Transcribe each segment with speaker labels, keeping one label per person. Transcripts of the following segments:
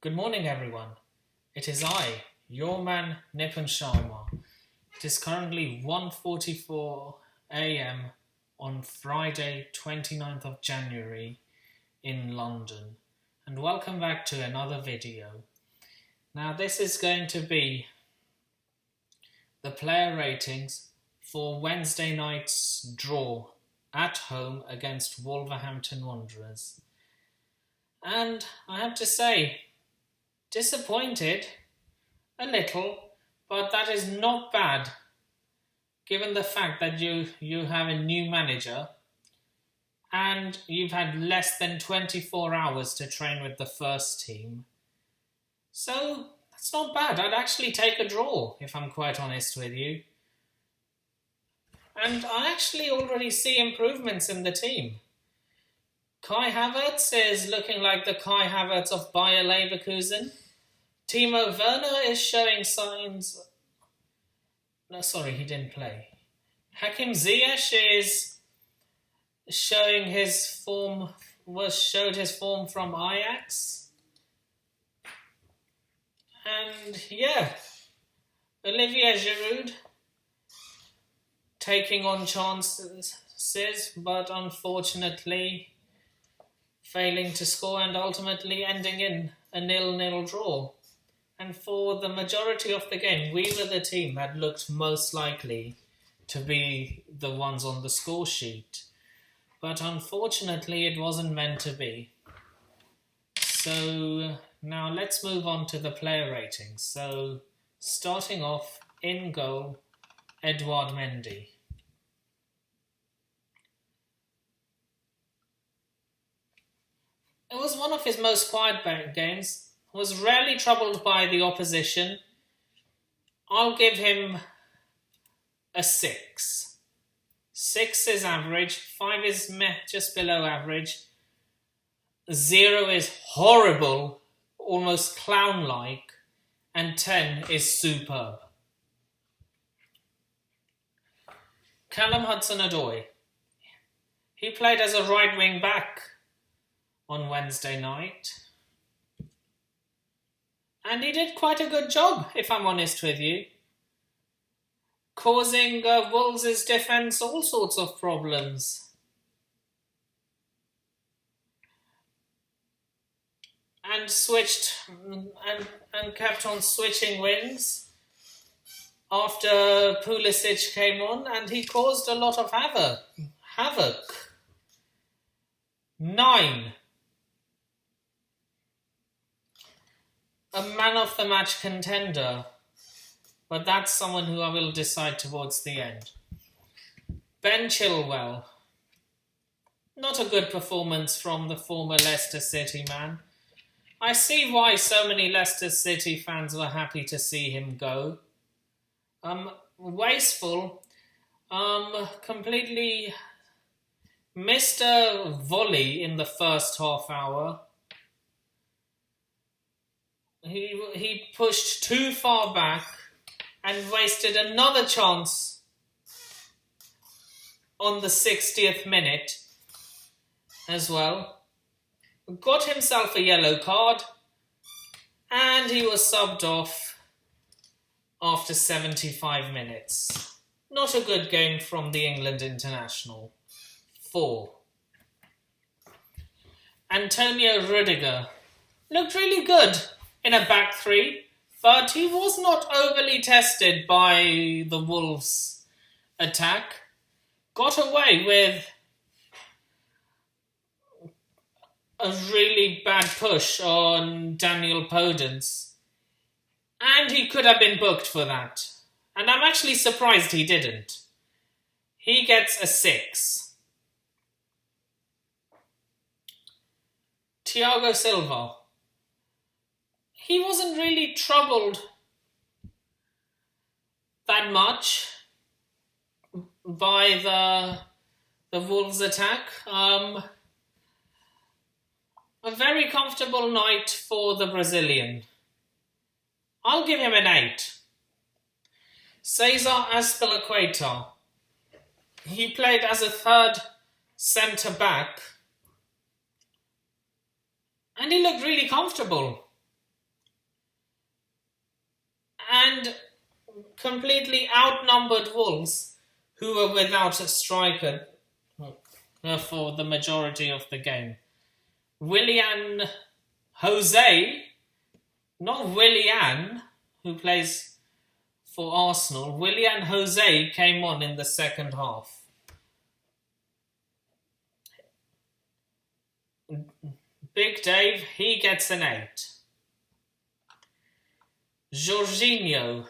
Speaker 1: Good morning, everyone. It is I, your man Nipun Sharma. It is currently 1:44 a.m. on Friday, 29th of January in London. And welcome back to another video. Now, this is going to be the player ratings for Wednesday night's draw at home against Wolverhampton Wanderers. And I have to say, disappointed a little, but that is not bad given the fact that you have a new manager and you've had less than 24 hours to train with the first team. So that's not bad. I'd actually take a draw, if I'm quite honest with you. And I actually already see improvements in the team. Kai Havertz is looking like the Kai Havertz of Bayer Leverkusen. Timo Werner is showing signs... No, sorry, he didn't play. Hakim Ziyech is showing his form... showed his form from Ajax. And yeah, Olivier Giroud taking on chances, but unfortunately failing to score and ultimately ending in a 0-0 draw. And for the majority of the game, we were the team that looked most likely to be the ones on the score sheet. But unfortunately, it wasn't meant to be. So now let's move on to the player ratings. So starting off, in goal, Edouard Mendy. It was one of his most quiet games. Was rarely troubled by the opposition. I'll give him a 6. 6 is average, 5 is meh, just below average. 0 is horrible, almost clown-like, and 10 is superb. Callum Hudson-Odoi. He played as a right wing back on Wednesday night. And he did quite a good job, if I'm honest with you. Causing Wolves' defence all sorts of problems. And switched and kept on switching wings after Pulisic came on, and he caused a lot of havoc. 9. A man of the match contender, but that's someone who I will decide towards the end. Ben Chilwell. Not a good performance from the former Leicester City man. I see why so many Leicester City fans were happy to see him go. Wasteful. Completely missed a volley in the first half hour. He pushed too far back and wasted another chance on the 60th minute as well. Got himself a yellow card and he was subbed off after 75 minutes. Not a good game from the England international. 4. Antonio Rudiger looked really good in a back three, but he was not overly tested by the Wolves' attack. Got away with a really bad push on Daniel Podence, and he could have been booked for that. And I'm actually surprised he didn't. He gets a 6. Thiago Silva. He wasn't really troubled that much by the Wolves' attack. A very comfortable night for the Brazilian. I'll give him an 8. Cesar Azpilicueta. He played as a third centre-back and he looked really comfortable. completely outnumbered Wolves, who were without a striker for the majority of the game. Willian Jose, not Willian, who plays for Arsenal. Willian Jose came on in the second half. Big Dave, he gets an 8. Jorginho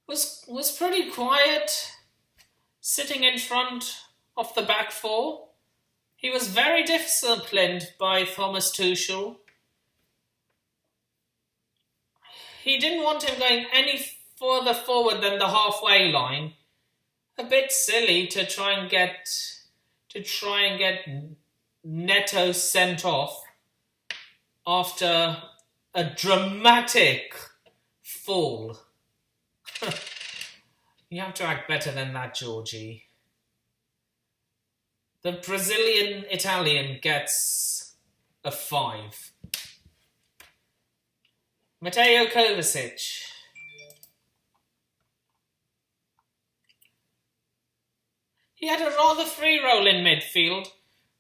Speaker 1: was pretty quiet, sitting in front of the back four. He was very disciplined by Thomas Tuchel. He didn't want him going any further forward than the halfway line. A bit silly to try and get Neto sent off after a dramatic fall. You have to act better than that, Georgie. The Brazilian Italian gets a 5. Mateo Kovacic. He had a rather free role in midfield,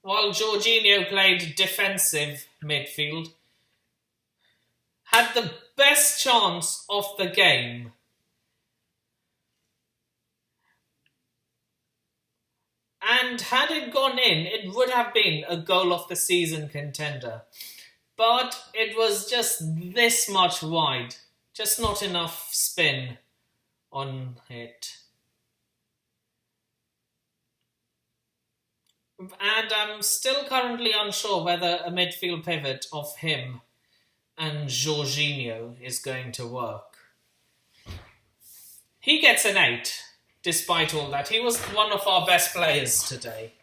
Speaker 1: while Jorginho played defensive midfield. Had the best chance of the game. And had it gone in, it would have been a goal of the season contender. But it was just this much wide. Just not enough spin on it. And I'm still currently unsure whether a midfield pivot of him and Jorginho is going to work. He gets an 8. Despite all that, he was one of our best players today.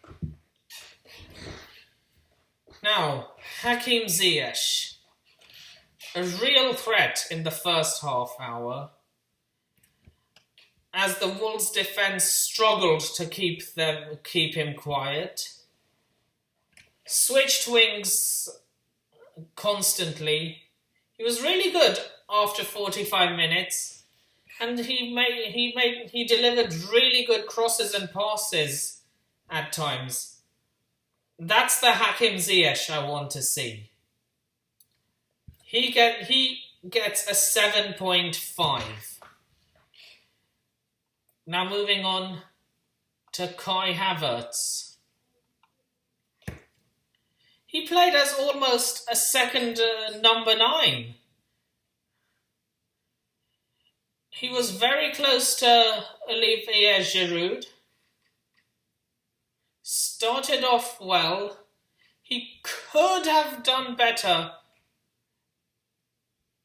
Speaker 1: Now, Hakim Ziyech. A real threat in the first half hour, as the Wolves' defence struggled to keep him quiet. Switched wings constantly. He was really good after 45 minutes. And he delivered really good crosses and passes at times. That's the Hakim Ziyech I want to see. He gets a 7.5. Now moving on to Kai Havertz. He played as almost a second number 9. He was very close to Olivier Giroud. Started off well. He could have done better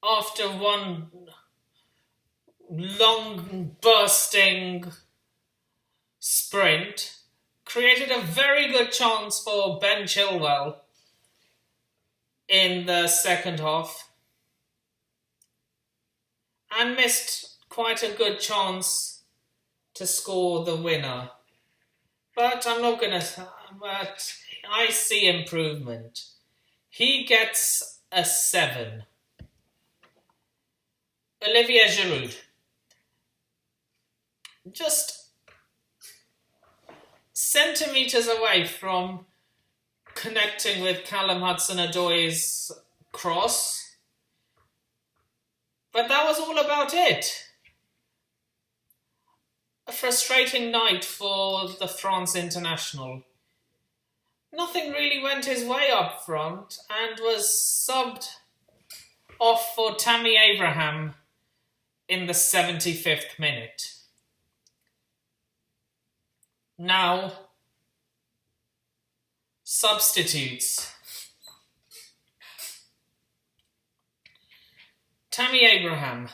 Speaker 1: after one long bursting sprint. Created a very good chance for Ben Chilwell in the second half. And missed quite a good chance to score the winner. But but I see improvement. He gets a 7. Olivier Giroud. Just centimetres away from connecting with Callum Hudson-Odoi's cross. But that was all about it. A frustrating night for the France international. Nothing really went his way up front and was subbed off for Tammy Abraham in the 75th minute. Now, substitutes. Tammy Abraham.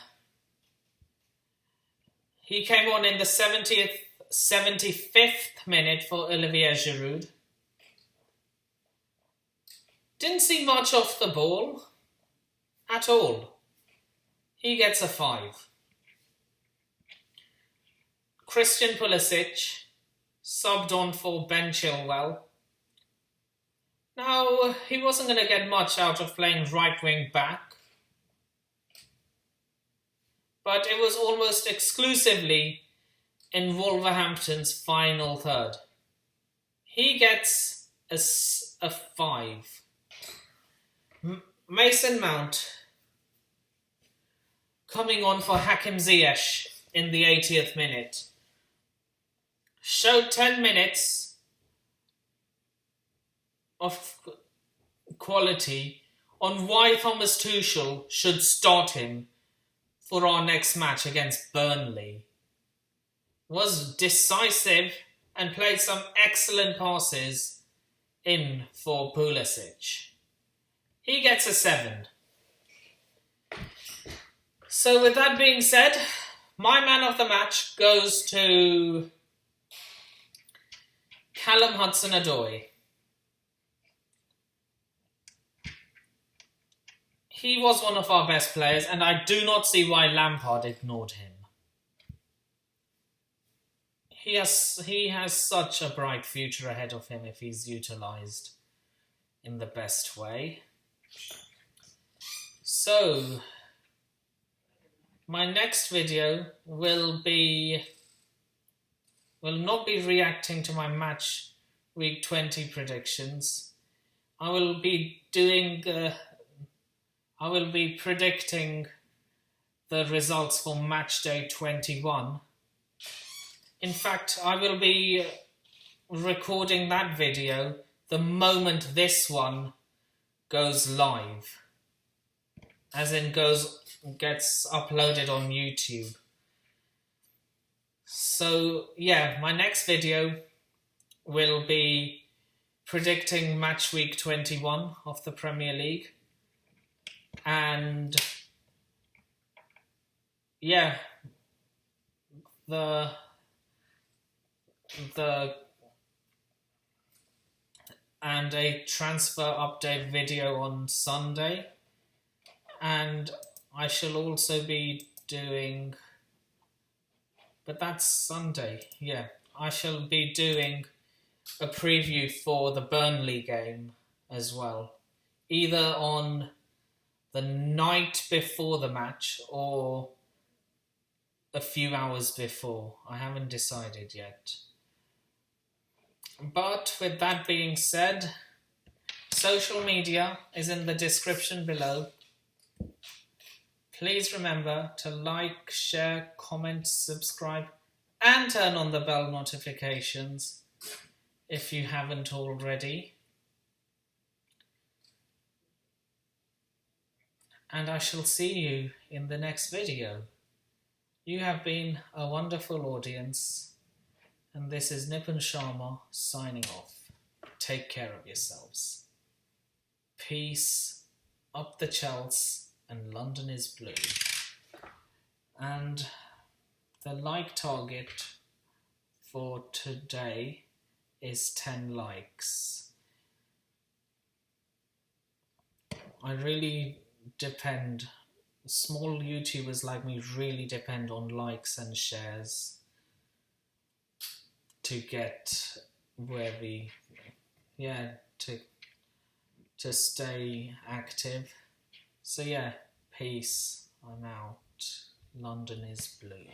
Speaker 1: He came on in the 75th minute for Olivier Giroud. Didn't see much off the ball at all. He gets a 5. Christian Pulisic, subbed on for Ben Chilwell. Now, he wasn't going to get much out of playing right wing back. but it was almost exclusively in Wolverhampton's final third. He gets a 5. Mason Mount coming on for Hakim Ziyech in the 80th minute showed 10 minutes of quality on why Thomas Tuchel should start him for our next match against Burnley. Was decisive and played some excellent passes in for Pulisic. He gets a 7. So with that being said, my man of the match goes to Callum Hudson-Odoi. He was one of our best players, and I do not see why Lampard ignored him. He has such a bright future ahead of him if he's utilised in the best way. So, my next video will not be reacting to my match week 20 predictions. I will be predicting the results for match day 21. In fact, I will be recording that video the moment this one goes live. As in gets uploaded on YouTube. So yeah, my next video will be predicting match week 21 of the Premier League. And yeah, and a transfer update video on Sunday. And I shall also be doing, but that's Sunday, yeah. I shall be doing a preview for the Burnley game as well. Either on the night before the match or a few hours before. I haven't decided yet. But with that being said, social media is in the description below. Please remember to like, share, comment, subscribe, and turn on the bell notifications if you haven't already. And I shall see you in the next video. You have been a wonderful audience, and this is Nipun Sharma signing off. Take care of yourselves. Peace, up the Chelsea, and London is blue. And the like target for today is 10 likes. I really depend, small YouTubers like me really depend on likes and shares to get where to stay active. So yeah, peace, I'm out. London is blue.